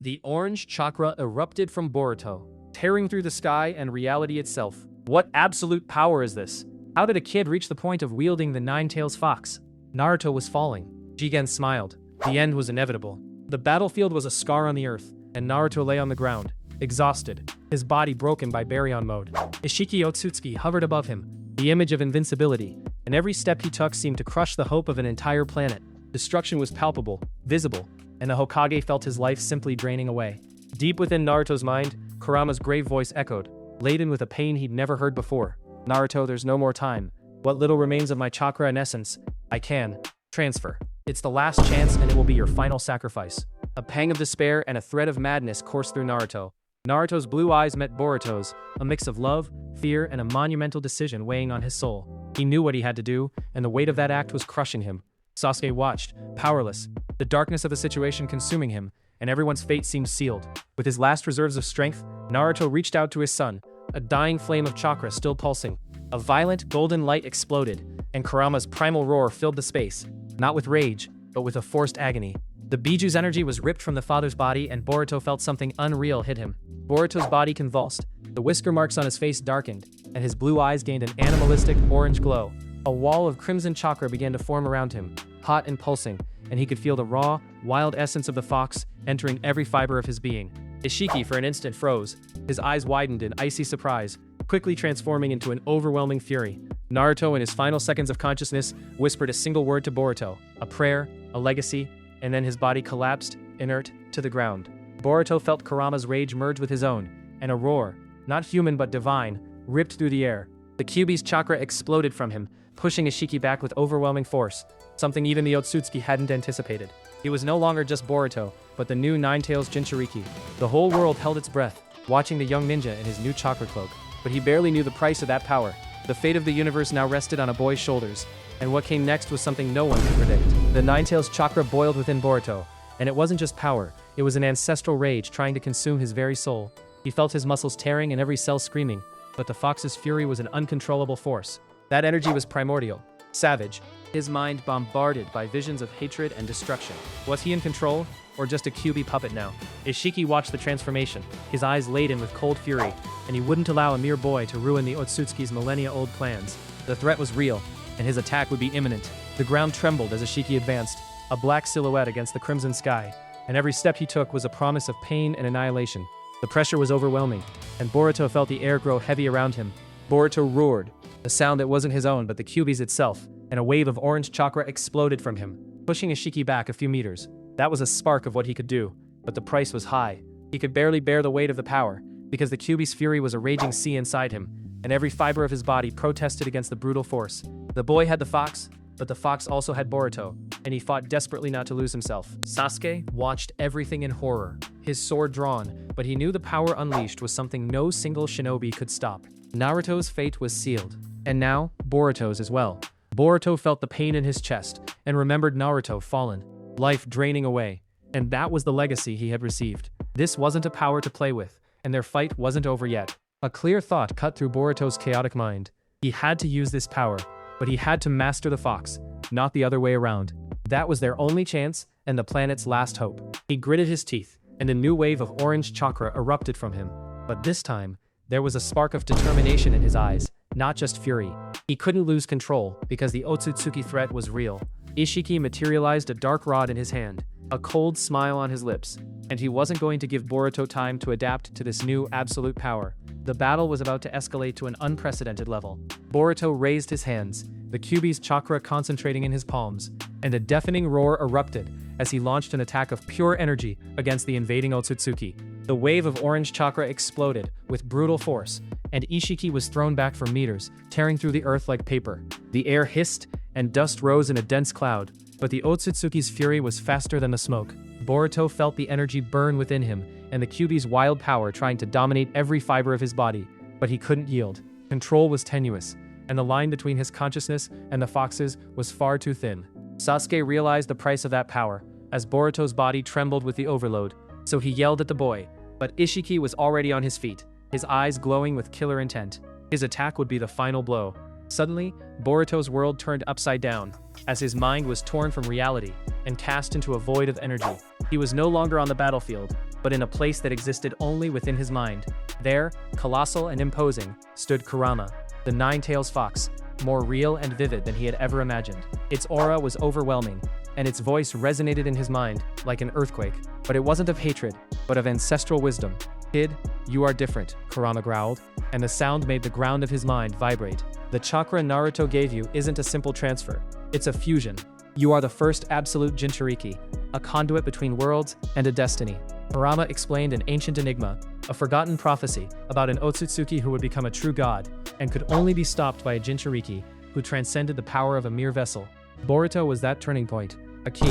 The orange chakra erupted from Boruto, tearing through the sky and reality itself. What absolute power is this? How did a kid reach the point of wielding the Nine-Tails Fox? Naruto was falling. Jigen smiled. The end was inevitable. The battlefield was a scar on the earth, and Naruto lay on the ground, exhausted, his body broken by Baryon Mode. Isshiki Otsutsuki hovered above him, the image of invincibility, and every step he took seemed to crush the hope of an entire planet. Destruction was palpable, visible, and the Hokage felt his life simply draining away. Deep within Naruto's mind, Kurama's grave voice echoed, laden with a pain he'd never heard before. Naruto, there's no more time. What little remains of my chakra and essence, I can transfer. It's the last chance, and it will be your final sacrifice. A pang of despair and a thread of madness coursed through Naruto. Naruto's blue eyes met Boruto's, a mix of love, fear, and a monumental decision weighing on his soul. He knew what he had to do, and the weight of that act was crushing him. Sasuke watched, powerless, the darkness of the situation consuming him, and everyone's fate seemed sealed. With his last reserves of strength, Naruto reached out to his son, a dying flame of chakra still pulsing. A violent, golden light exploded, and Kurama's primal roar filled the space, not with rage, but with a forced agony. The Biju's energy was ripped from the father's body, and Boruto felt something unreal hit him. Boruto's body convulsed, the whisker marks on his face darkened, and his blue eyes gained an animalistic orange glow. A wall of crimson chakra began to form around him, hot and pulsing, and he could feel the raw, wild essence of the fox entering every fiber of his being. Isshiki for an instant froze, his eyes widened in icy surprise, quickly transforming into an overwhelming fury. Naruto, in his final seconds of consciousness, whispered a single word to Boruto, a prayer, a legacy, and then his body collapsed, inert, to the ground. Boruto felt Kurama's rage merge with his own, and a roar, not human but divine, ripped through the air. The Kyuubi's chakra exploded from him, pushing Isshiki back with overwhelming force, something even the Otsutsuki hadn't anticipated. It was no longer just Boruto, but the new Nine-Tails Jinchuriki. The whole world held its breath, watching the young ninja in his new chakra cloak. But he barely knew the price of that power. The fate of the universe now rested on a boy's shoulders, and what came next was something no one could predict. The Nine-Tails chakra boiled within Boruto, and it wasn't just power, it was an ancestral rage trying to consume his very soul. He felt his muscles tearing and every cell screaming, but the fox's fury was an uncontrollable force. That energy was primordial, savage, his mind bombarded by visions of hatred and destruction. Was he in control, or just a Kyuubi puppet now? Isshiki watched the transformation, his eyes laden with cold fury, and he wouldn't allow a mere boy to ruin the Otsutsuki's millennia-old plans. The threat was real, and his attack would be imminent. The ground trembled as Isshiki advanced, a black silhouette against the crimson sky, and every step he took was a promise of pain and annihilation. The pressure was overwhelming, and Boruto felt the air grow heavy around him. Boruto roared, a sound that wasn't his own but the Kyuubi's itself, and a wave of orange chakra exploded from him, pushing Isshiki back a few meters. That was a spark of what he could do, but the price was high. He could barely bear the weight of the power, because the Kyuubi's fury was a raging sea inside him, and every fiber of his body protested against the brutal force. The boy had the fox, but the fox also had Boruto, and he fought desperately not to lose himself. Sasuke watched everything in horror, his sword drawn, but he knew the power unleashed was something no single shinobi could stop. Naruto's fate was sealed, and now Boruto's as well. Boruto felt the pain in his chest, and remembered Naruto fallen, life draining away, and that was the legacy he had received. This wasn't a power to play with, and their fight wasn't over yet. A clear thought cut through Boruto's chaotic mind. He had to use this power, but he had to master the fox, not the other way around. That was their only chance, and the planet's last hope. He gritted his teeth, and a new wave of orange chakra erupted from him. But this time, there was a spark of determination in his eyes, not just fury. He couldn't lose control, because the Otsutsuki threat was real. Isshiki materialized a dark rod in his hand, a cold smile on his lips, and he wasn't going to give Boruto time to adapt to this new absolute power. The battle was about to escalate to an unprecedented level. Boruto raised his hands, the Kyuubi's chakra concentrating in his palms, and a deafening roar erupted as he launched an attack of pure energy against the invading Otsutsuki. The wave of orange chakra exploded with brutal force, and Isshiki was thrown back for meters, tearing through the earth like paper. The air hissed, and dust rose in a dense cloud, but the Otsutsuki's fury was faster than the smoke. Boruto felt the energy burn within him, and the Kyuubi's wild power trying to dominate every fiber of his body, but he couldn't yield. Control was tenuous, and the line between his consciousness and the fox's was far too thin. Sasuke realized the price of that power, as Boruto's body trembled with the overload, so he yelled at the boy, but Isshiki was already on his feet, his eyes glowing with killer intent. His attack would be the final blow. Suddenly, Boruto's world turned upside down, as his mind was torn from reality and cast into a void of energy. He was no longer on the battlefield, but in a place that existed only within his mind. There, colossal and imposing, stood Kurama, the nine-tails fox, more real and vivid than he had ever imagined. Its aura was overwhelming, and its voice resonated in his mind like an earthquake. But it wasn't of hatred, but of ancestral wisdom. "Kid, you are different," Kurama growled, and the sound made the ground of his mind vibrate. "The chakra Naruto gave you isn't a simple transfer. It's a fusion. You are the first absolute jinchuriki, a conduit between worlds and a destiny." Kurama explained an ancient enigma, a forgotten prophecy about an Otsutsuki who would become a true god, and could only be stopped by a jinchuriki who transcended the power of a mere vessel. Boruto was that turning point, a key.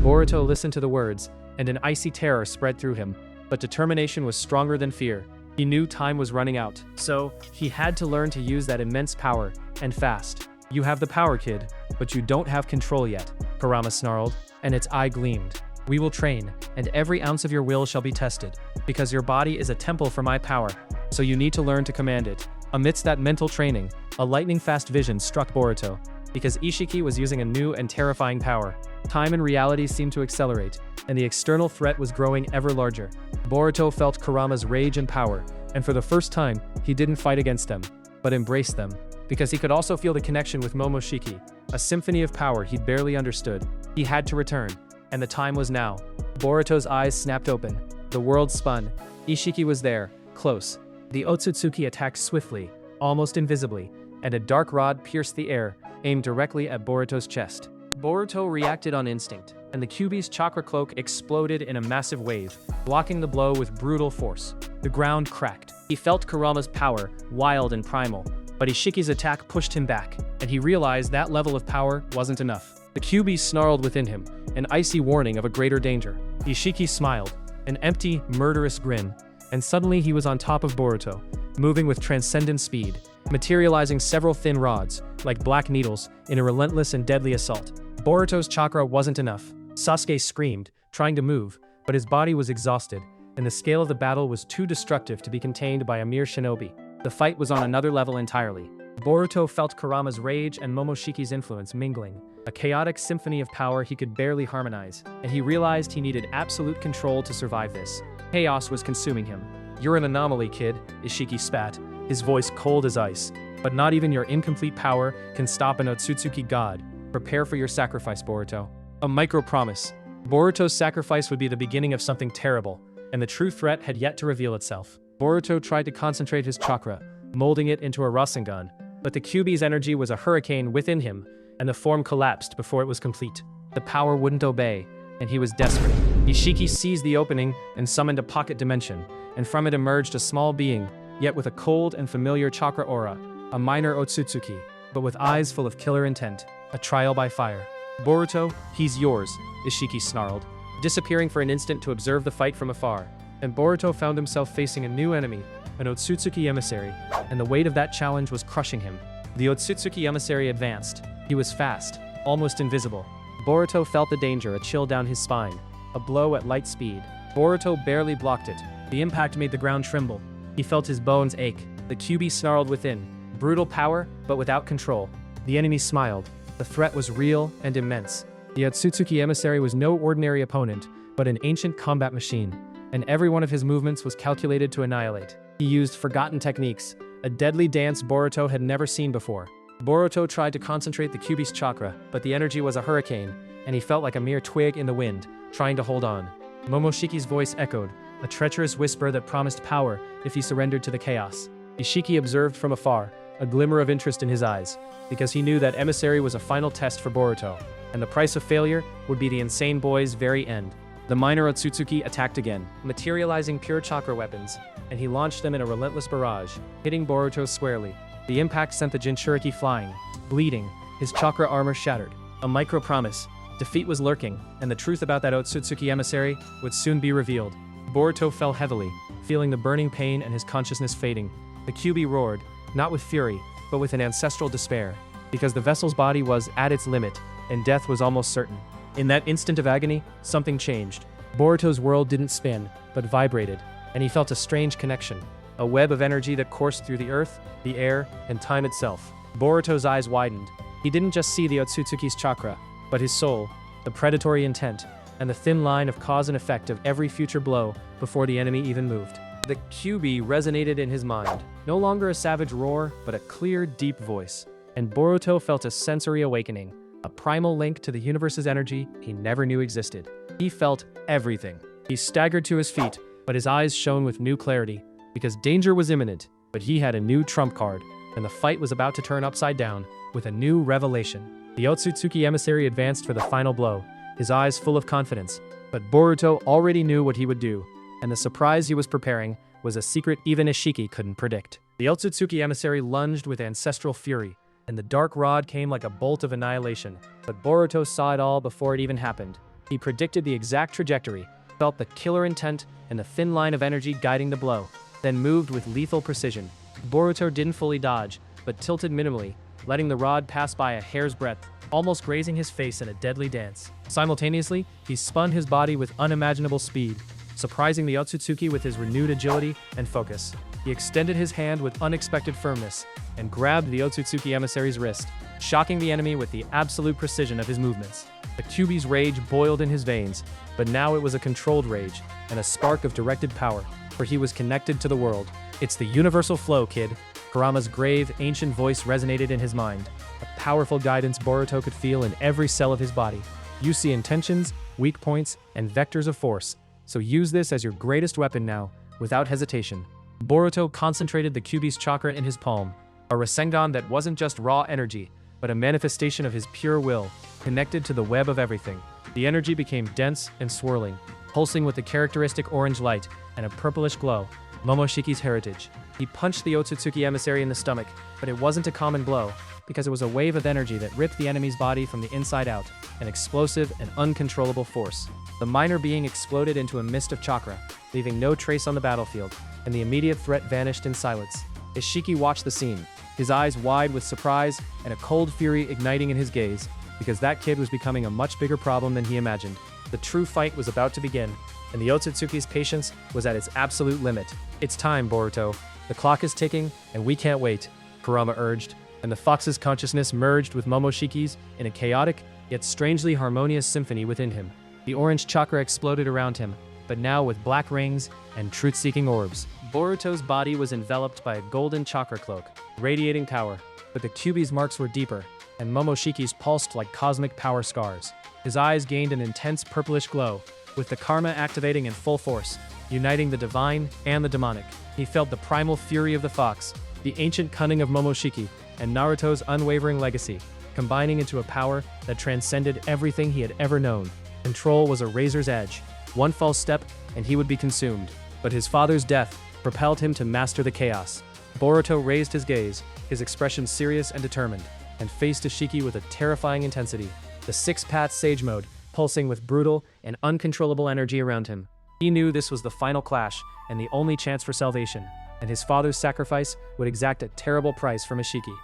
Boruto listened to the words, and an icy terror spread through him, but determination was stronger than fear. He knew time was running out, so he had to learn to use that immense power, and fast. "You have the power, kid, but you don't have control yet," Kurama snarled, and its eye gleamed. "We will train, and every ounce of your will shall be tested, because your body is a temple for my power, so you need to learn to command it." Amidst that mental training, a lightning-fast vision struck Boruto, because Isshiki was using a new and terrifying power. Time and reality seemed to accelerate, and the external threat was growing ever larger. Boruto felt Kurama's rage and power, and for the first time, he didn't fight against them, but embraced them, because he could also feel the connection with Momoshiki, a symphony of power he'd barely understood. He had to return, and the time was now. Boruto's eyes snapped open. The world spun. Isshiki was there, close. The Otsutsuki attacked swiftly, almost invisibly, and a dark rod pierced the air, aimed directly at Boruto's chest. Boruto reacted on instinct, and the Kyuubi's chakra cloak exploded in a massive wave, blocking the blow with brutal force. The ground cracked. He felt Kurama's power, wild and primal, but Ishiki's attack pushed him back, and he realized that level of power wasn't enough. The Kyuubi snarled within him, an icy warning of a greater danger. Isshiki smiled, an empty, murderous grin, and suddenly he was on top of Boruto, moving with transcendent speed, materializing several thin rods, like black needles, in a relentless and deadly assault. Boruto's chakra wasn't enough. Sasuke screamed, trying to move, but his body was exhausted, and the scale of the battle was too destructive to be contained by a mere shinobi. The fight was on another level entirely. Boruto felt Kurama's rage and Momoshiki's influence mingling, a chaotic symphony of power he could barely harmonize, and he realized he needed absolute control to survive this. Chaos was consuming him. "You're an anomaly, kid," Isshiki spat, his voice cold as ice. "But not even your incomplete power can stop an Otsutsuki god. Prepare for your sacrifice, Boruto." A micro-promise. Boruto's sacrifice would be the beginning of something terrible, and the true threat had yet to reveal itself. Boruto tried to concentrate his chakra, molding it into a Rasengan, but the Kyuubi's energy was a hurricane within him, and the form collapsed before it was complete. The power wouldn't obey, and he was desperate. Isshiki seized the opening and summoned a pocket dimension, and from it emerged a small being, yet with a cold and familiar chakra aura, a minor Otsutsuki, but with eyes full of killer intent, a trial by fire. "Boruto, he's yours," Isshiki snarled, disappearing for an instant to observe the fight from afar. And Boruto found himself facing a new enemy, an Otsutsuki emissary, and the weight of that challenge was crushing him. The Otsutsuki emissary advanced. He was fast, almost invisible. Boruto felt the danger a chill down his spine, a blow at light speed. Boruto barely blocked it. The impact made the ground tremble. He felt his bones ache. The Kyuubi snarled within. Brutal power, but without control. The enemy smiled. The threat was real and immense. The Otsutsuki emissary was no ordinary opponent, but an ancient combat machine, and every one of his movements was calculated to annihilate. He used forgotten techniques, a deadly dance Boruto had never seen before. Boruto tried to concentrate the Kyuubi's chakra, but the energy was a hurricane, and he felt like a mere twig in the wind, trying to hold on. Momoshiki's voice echoed, a treacherous whisper that promised power if he surrendered to the chaos. Isshiki observed from afar, a glimmer of interest in his eyes, because he knew that emissary was a final test for Boruto, and the price of failure would be the insane boy's very end. The minor Otsutsuki attacked again, materializing pure chakra weapons, and he launched them in a relentless barrage, hitting Boruto squarely. The impact sent the jinchuriki flying, bleeding, his chakra armor shattered. A micro-promise. Defeat was lurking, and the truth about that Otsutsuki emissary would soon be revealed. Boruto fell heavily, feeling the burning pain and his consciousness fading. The Kyuubi roared, not with fury, but with an ancestral despair, because the vessel's body was at its limit, and death was almost certain. In that instant of agony, something changed. Boruto's world didn't spin, but vibrated, and he felt a strange connection, a web of energy that coursed through the earth, the air, and time itself. Boruto's eyes widened. He didn't just see the Otsutsuki's chakra, but his soul, the predatory intent, and the thin line of cause and effect of every future blow before the enemy even moved. The Kyuubi resonated in his mind, no longer a savage roar, but a clear, deep voice. And Boruto felt a sensory awakening, a primal link to the universe's energy he never knew existed. He felt everything. He staggered to his feet, but his eyes shone with new clarity, because danger was imminent, but he had a new trump card, and the fight was about to turn upside down with a new revelation. The Otsutsuki emissary advanced for the final blow, his eyes full of confidence, but Boruto already knew what he would do, and the surprise he was preparing was a secret even Isshiki couldn't predict. The Otsutsuki emissary lunged with ancestral fury, and the dark rod came like a bolt of annihilation, but Boruto saw it all before it even happened. He predicted the exact trajectory, felt the killer intent and the thin line of energy guiding the blow, then moved with lethal precision. Boruto didn't fully dodge, but tilted minimally, letting the rod pass by a hair's breadth, almost grazing his face in a deadly dance. Simultaneously, he spun his body with unimaginable speed, surprising the Otsutsuki with his renewed agility and focus. He extended his hand with unexpected firmness and grabbed the Otsutsuki emissary's wrist, shocking the enemy with the absolute precision of his movements. The Kyuubi's rage boiled in his veins, but now it was a controlled rage and a spark of directed power, for he was connected to the world. It's the universal flow, kid. Kurama's grave, ancient voice resonated in his mind, a powerful guidance Boruto could feel in every cell of his body. You see intentions, weak points, and vectors of force, so use this as your greatest weapon now, without hesitation. Boruto concentrated the Kyuubi's chakra in his palm, a Rasengan that wasn't just raw energy, but a manifestation of his pure will, connected to the web of everything. The energy became dense and swirling, pulsing with the characteristic orange light and a purplish glow, Momoshiki's heritage. He punched the Otsutsuki emissary in the stomach, but it wasn't a common blow, because it was a wave of energy that ripped the enemy's body from the inside out, an explosive and uncontrollable force. The minor being exploded into a mist of chakra, leaving no trace on the battlefield, and the immediate threat vanished in silence. Isshiki watched the scene, his eyes wide with surprise and a cold fury igniting in his gaze, because that kid was becoming a much bigger problem than he imagined. The true fight was about to begin, and the Otsutsuki's patience was at its absolute limit. It's time, Boruto. The clock is ticking, and we can't wait, Kurama urged, and the fox's consciousness merged with Momoshiki's in a chaotic, yet strangely harmonious symphony within him. The orange chakra exploded around him, but now with black rings and truth-seeking orbs. Boruto's body was enveloped by a golden chakra cloak, radiating power, but the Kyuubi's marks were deeper, and Momoshiki's pulsed like cosmic power scars. His eyes gained an intense purplish glow, with the karma activating in full force, uniting the divine and the demonic. He felt the primal fury of the fox, the ancient cunning of Momoshiki, and Naruto's unwavering legacy, combining into a power that transcended everything he had ever known. Control was a razor's edge. One false step, and he would be consumed. But his father's death propelled him to master the chaos. Boruto raised his gaze, his expression serious and determined, and faced Isshiki with a terrifying intensity, the six-path sage mode, pulsing with brutal and uncontrollable energy around him. He knew this was the final clash and the only chance for salvation, and his father's sacrifice would exact a terrible price from Isshiki.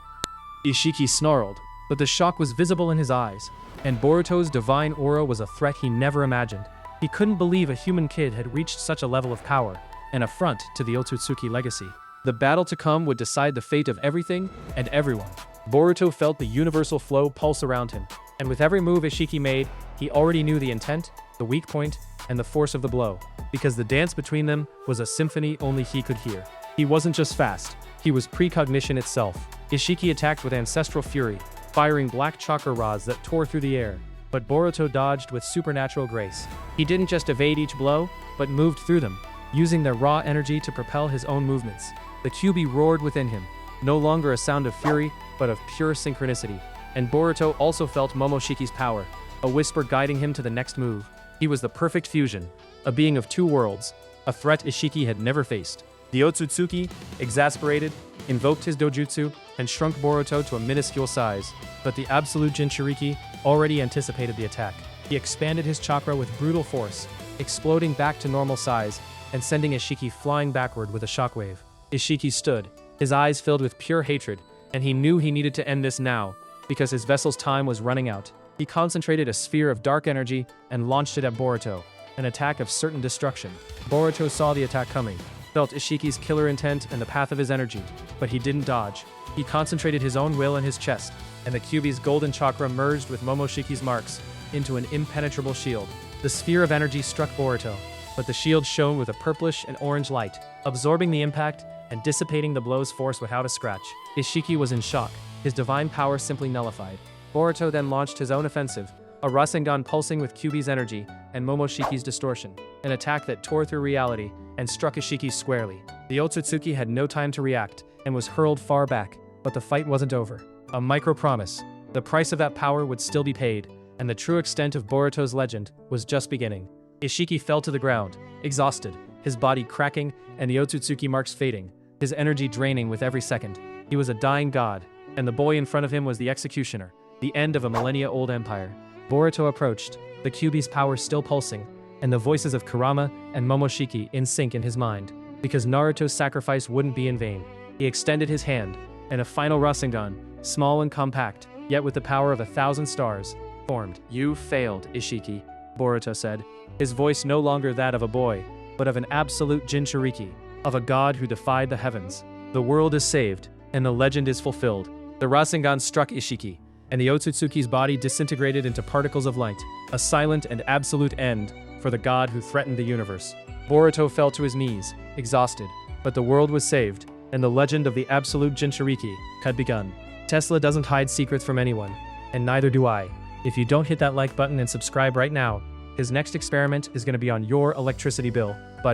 Isshiki snarled, but the shock was visible in his eyes, and Boruto's divine aura was a threat he never imagined. He couldn't believe a human kid had reached such a level of power, an affront to the Otsutsuki legacy. The battle to come would decide the fate of everything and everyone. Boruto felt the universal flow pulse around him, and with every move Isshiki made, he already knew the intent, the weak point, and the force of the blow, because the dance between them was a symphony only he could hear. He wasn't just fast, he was precognition itself. Isshiki attacked with ancestral fury, firing black chakra rods that tore through the air, but Boruto dodged with supernatural grace. He didn't just evade each blow, but moved through them, using their raw energy to propel his own movements. The Kyuubi roared within him, no longer a sound of fury, but of pure synchronicity. And Boruto also felt Momoshiki's power, a whisper guiding him to the next move. He was the perfect fusion, a being of two worlds, a threat Isshiki had never faced. The Otsutsuki, exasperated, invoked his dojutsu and shrunk Boruto to a minuscule size, but the absolute jinchuriki already anticipated the attack. He expanded his chakra with brutal force, exploding back to normal size and sending Isshiki flying backward with a shockwave. Isshiki stood, his eyes filled with pure hatred, and he knew he needed to end this now, because his vessel's time was running out. He concentrated a sphere of dark energy and launched it at Boruto, an attack of certain destruction. Boruto saw the attack coming, felt Ishiki's killer intent and the path of his energy, but he didn't dodge. He concentrated his own will in his chest, and the Kyuubi's golden chakra merged with Momoshiki's marks into an impenetrable shield. The sphere of energy struck Boruto, but the shield shone with a purplish and orange light, absorbing the impact and dissipating the blow's force without a scratch. Isshiki was in shock, his divine power simply nullified. Boruto then launched his own offensive, a Rasengan pulsing with Kyuubi's energy and Momoshiki's distortion, an attack that tore through reality and struck Isshiki squarely. The Otsutsuki had no time to react and was hurled far back, but the fight wasn't over. A micro-promise. The price of that power would still be paid, and the true extent of Boruto's legend was just beginning. Isshiki fell to the ground, exhausted, his body cracking and the Otsutsuki marks fading, his energy draining with every second. He was a dying god, and the boy in front of him was the executioner, the end of a millennia-old empire. Boruto approached, the Kyuubi's power still pulsing, and the voices of Kurama and Momoshiki in sync in his mind. Because Naruto's sacrifice wouldn't be in vain, he extended his hand, and a final Rasengan, small and compact, yet with the power of 1,000 stars, formed. "You failed, Isshiki," Boruto said, his voice no longer that of a boy, but of an absolute jinchuriki, of a god who defied the heavens. The world is saved, and the legend is fulfilled. The Rasengan struck Isshiki, and the Otsutsuki's body disintegrated into particles of light, a silent and absolute end for the god who threatened the universe. Boruto fell to his knees, exhausted, but the world was saved, and the legend of the absolute jinchuriki had begun. Tesla doesn't hide secrets from anyone, and neither do I. If you don't hit that like button and subscribe right now, his next experiment is going to be on your electricity bill. But